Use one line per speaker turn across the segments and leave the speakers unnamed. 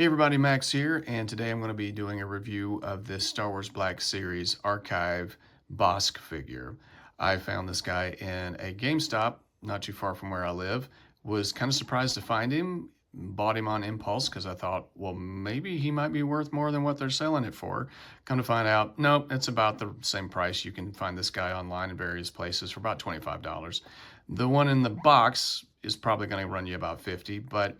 Hey everybody, Max here, and today I'm going to be doing a review of this Star Wars Black Series Archive Bossk figure. I found this guy in a GameStop not too far from where I live. Was kind of surprised to find him, bought him on impulse because I thought, well, maybe he might be worth more than what they're selling it for. Come to find out, nope, it's about the same price. You can find this guy online in various places for about $25. The one in the box is probably going to run you about 50, but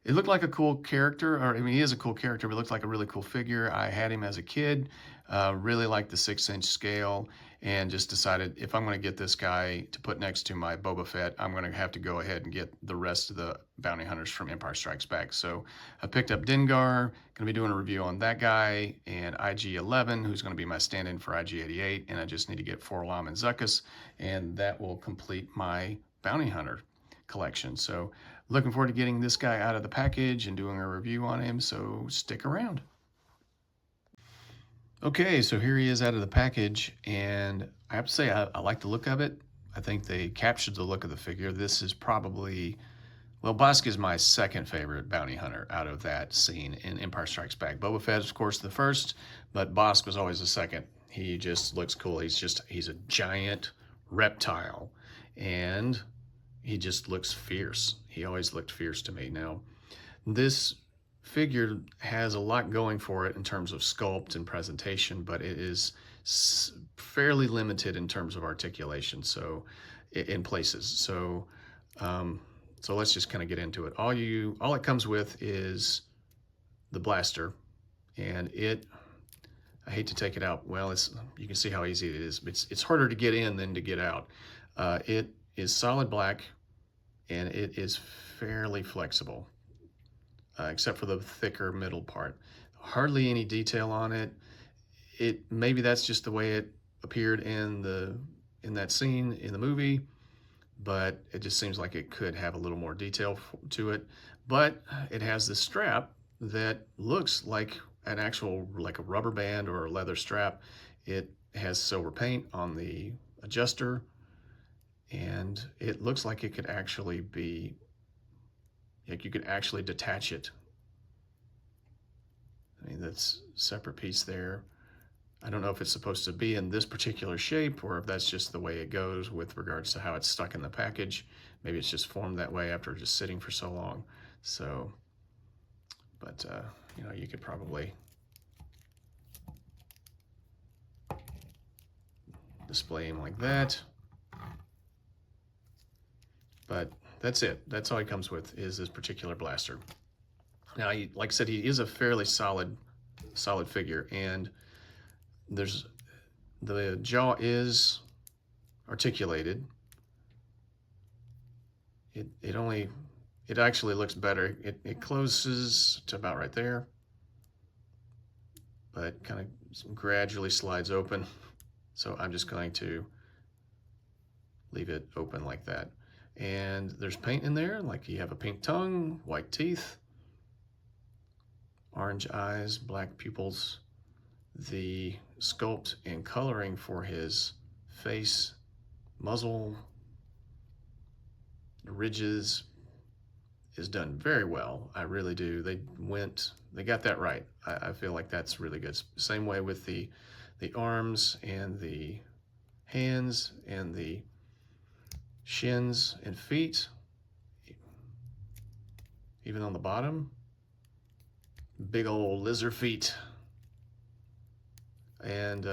it looked like a cool character, or I mean, he is a cool character, but it looked like a really cool figure. I had him as a kid, really liked the 6-inch scale, and just decided if I'm going to get this guy to put next to my Boba Fett, I'm going to have to go ahead and get the rest of the bounty hunters from Empire Strikes Back. So I picked up Dengar, going to be doing a review on that guy, and IG-11, who's going to be my stand-in for IG-88, and I just need to get 4-LOM and Zuckuss, and that will complete my bounty hunter collection. So looking forward to getting this guy out of the package and doing a review on him, so stick around. Okay, so here he is out of the package, and I have to say I like the look of it. I think they captured the look of the figure. This is probably, well, Bossk is my second favorite bounty hunter out of that scene in Empire Strikes Back. Boba Fett is, of course, the first, but Bossk was always the second. He just looks cool. He's a giant reptile, and he just looks fierce. He always looked fierce to me. Now, this figure has a lot going for it in terms of sculpt and presentation, but it is fairly limited in terms of articulation, so in places. So so let's just kind of get into it. All it comes with is the blaster, and I hate to take it out. Well, you can see how easy it is. It's harder to get in than to get out. It is solid black, and it is fairly flexible, except for the thicker middle part. Hardly any detail on it. Maybe that's just the way it appeared in that scene in the movie, but it just seems like it could have a little more detail to it. But it has this strap that looks like like a rubber band or a leather strap. It has silver paint on the adjuster, and it looks like it could actually be, like you could actually detach it. I mean, that's a separate piece there. I don't know if it's supposed to be in this particular shape or if that's just the way it goes with regards to how it's stuck in the package. Maybe it's just formed that way after just sitting for so long. So, but you know, you could probably display him like that. But that's it. That's all he comes with, is this particular blaster. Now, like I said, he is a fairly solid figure, and the jaw is articulated. It actually looks better. It closes to about right there, but kind of gradually slides open. So I'm just going to leave it open like that. And there's paint in there, like you have a pink tongue, white teeth, orange eyes, black pupils. The sculpt and coloring for his face, muzzle, the ridges is done very well. I really do. They got that right. I feel like that's really good. Same way with the arms and the hands and the shins and feet, even on the bottom, big old lizard feet. And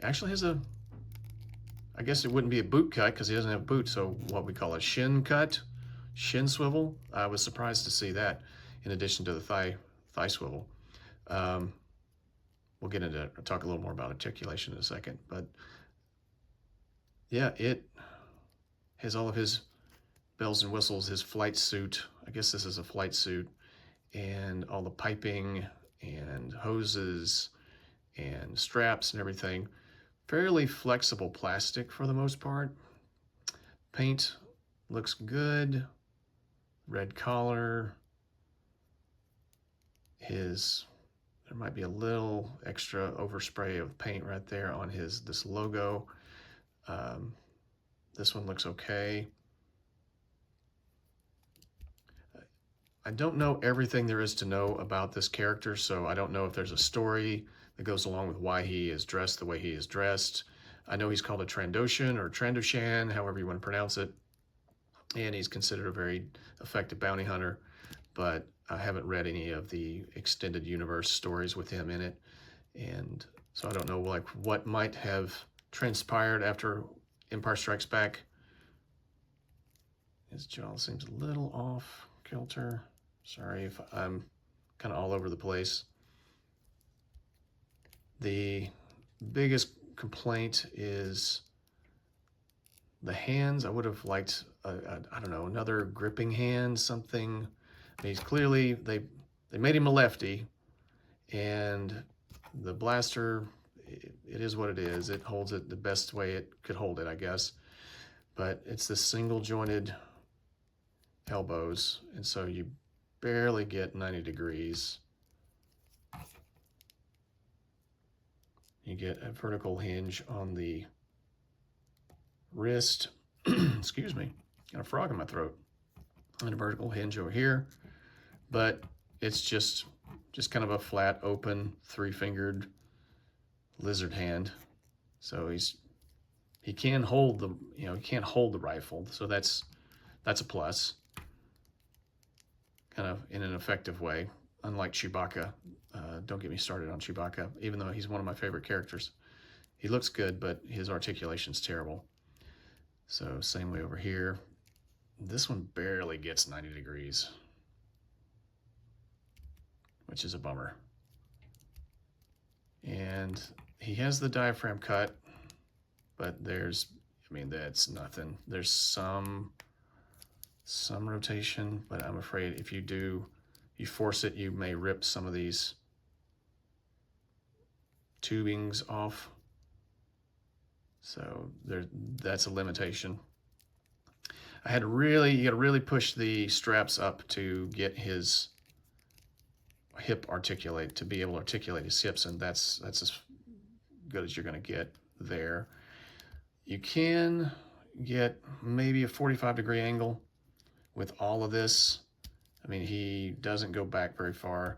actually has I guess it wouldn't be a boot cut because he doesn't have boots, so what we call a shin cut, shin swivel. I was surprised to see that in addition to the thigh swivel. We'll talk a little more about articulation in a second, but yeah, it has all of his bells and whistles, his flight suit. I guess this is a flight suit, and all the piping and hoses and straps and everything. Fairly flexible plastic for the most part. Paint looks good. Red collar. There might be a little extra overspray of paint right there on this logo. This one looks okay. I don't know everything there is to know about this character, so I don't know if there's a story that goes along with why he is dressed the way he is dressed. I know he's called a Trandoshan or Trandoshan, however you want to pronounce it, and he's considered a very effective bounty hunter, but I haven't read any of the extended universe stories with him in it, and so I don't know like what might have transpired after Empire Strikes Back. His jaw seems a little off kilter. Sorry if I'm kind of all over the place. The biggest complaint is the hands. I would have liked, I don't know, another gripping hand, something. I mean, he's clearly, they made him a lefty, and the blaster, it is what it is. It holds it the best way it could hold it, I guess. But it's the single jointed elbows, and so you barely get 90 degrees. You get a vertical hinge on the wrist. Excuse me, got a frog in my throat. And a vertical hinge over here, but it's just kind of a flat, open, three-fingered lizard hand. So he can hold the, he can't hold the rifle, so that's a plus. Kind of in an effective way, unlike Chewbacca. Don't get me started on Chewbacca, even though he's one of my favorite characters. He looks good, but his articulation's terrible. So same way over here. This one barely gets 90 degrees, which is a bummer. And he has the diaphragm cut, but there's, I mean, that's nothing. There's some rotation, but I'm afraid if you force it, you may rip some of these tubings off. So that's a limitation. I had to really, you got to really push the straps up to get his hip articulate, to be able to articulate his hips, and that's as good as you're going to get there. You can get maybe a 45-degree angle with all of this. I mean, he doesn't go back very far,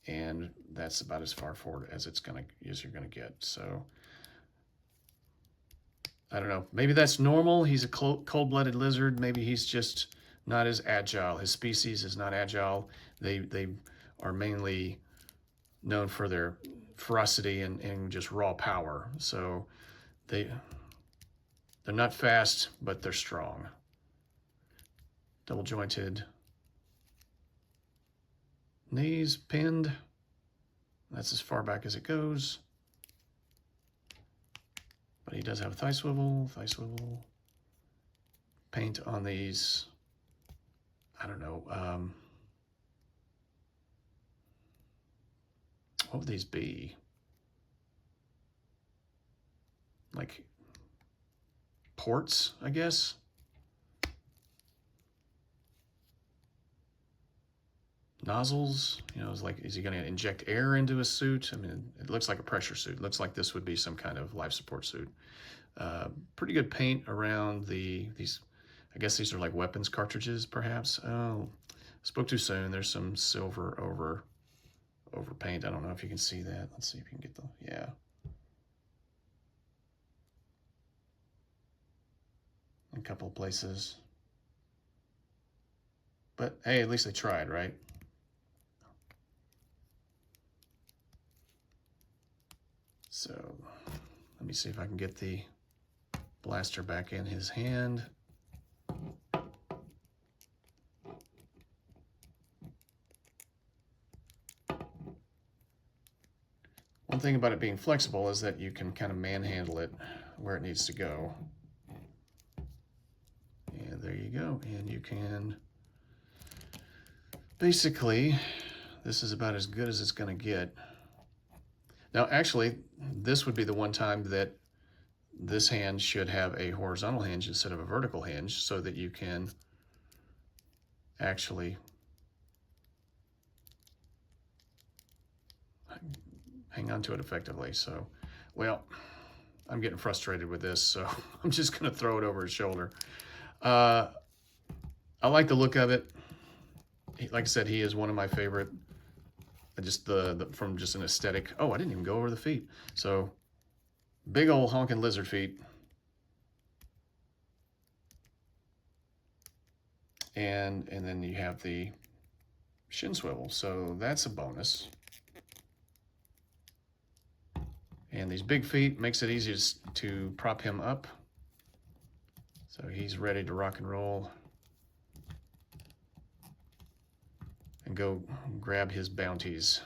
and that's about as far forward as you're gonna get. So I don't know. Maybe that's normal. He's a cold-blooded lizard. Maybe he's just not as agile. His species is not agile. They are mainly known for their ferocity and just raw power. So they're not fast, but they're strong. Double jointed. Knees pinned. That's as far back as it goes. But he does have thigh swivel, paint on these, I don't know, what would these be? Like ports, I guess? Nozzles, it's like, is he going to inject air into his suit? I mean, it looks like a pressure suit. It looks like this would be some kind of life support suit. Pretty good paint around these, I guess these are like weapons cartridges, perhaps. Oh, spoke too soon. There's some silver over paint. I don't know if you can see that. Let's see if you can get yeah. A couple of places. But hey, at least they tried, right? So let me see if I can get the blaster back in his hand. One thing about it being flexible is that you can kind of manhandle it where it needs to go. And there you go. And you can, basically, this is about as good as it's going to get. Now, actually, this would be the one time that this hand should have a horizontal hinge instead of a vertical hinge, so that you can actually hang on to it effectively. So, well, I'm getting frustrated with this, so I'm just going to throw it over his shoulder. I like the look of it. like I said, he is one of my favorite. Just from just an aesthetic. Oh, I didn't even go over the feet. So big old honking lizard feet. And then you have the shin swivel. So that's a bonus. And these big feet makes it easy to prop him up. So he's ready to rock and roll and go grab his bounties.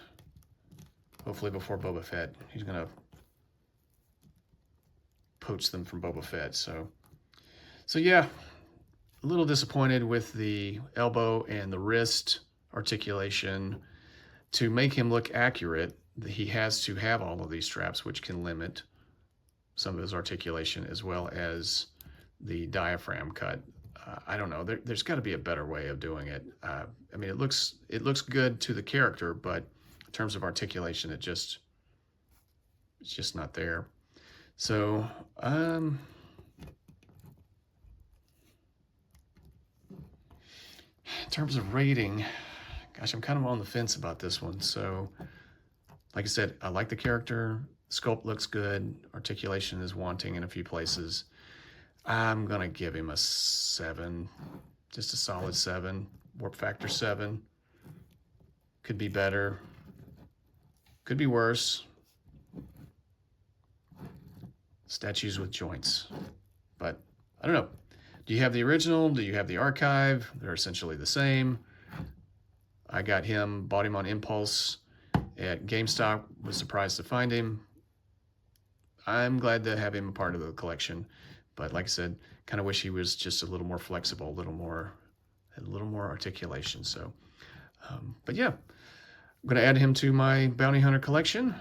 Hopefully before Boba Fett. He's gonna poach them from Boba Fett. So yeah, a little disappointed with the elbow and the wrist articulation. To make him look accurate, he has to have all of these straps, which can limit some of his articulation, as well as the diaphragm cut. I don't know. There's got to be a better way of doing it. I mean, it looks good to the character, but in terms of articulation, it's just not there. So, in terms of rating, gosh, I'm kind of on the fence about this one. So, like I said, I like the character. Sculpt looks good. Articulation is wanting in a few places. I'm going to give him a 7. Just a solid 7. Warp factor 7. Could be better. Could be worse. Statues with joints. But I don't know. Do you have the original? Do you have the archive? They're essentially the same. I got him, bought him on impulse at Gamestop. Was surprised to find him. I'm glad to have him a part of the collection. But like I said, kind of wish he was just a little more flexible, a little more articulation. So, but yeah, I'm going to add him to my Bounty Hunter collection.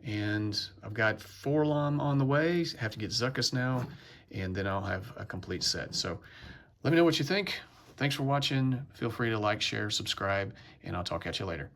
And I've got 4-LOM on the way. Have to get Zuckuss now, and then I'll have a complete set. So let me know what you think. Thanks for watching. Feel free to like, share, subscribe, and I'll talk at you later.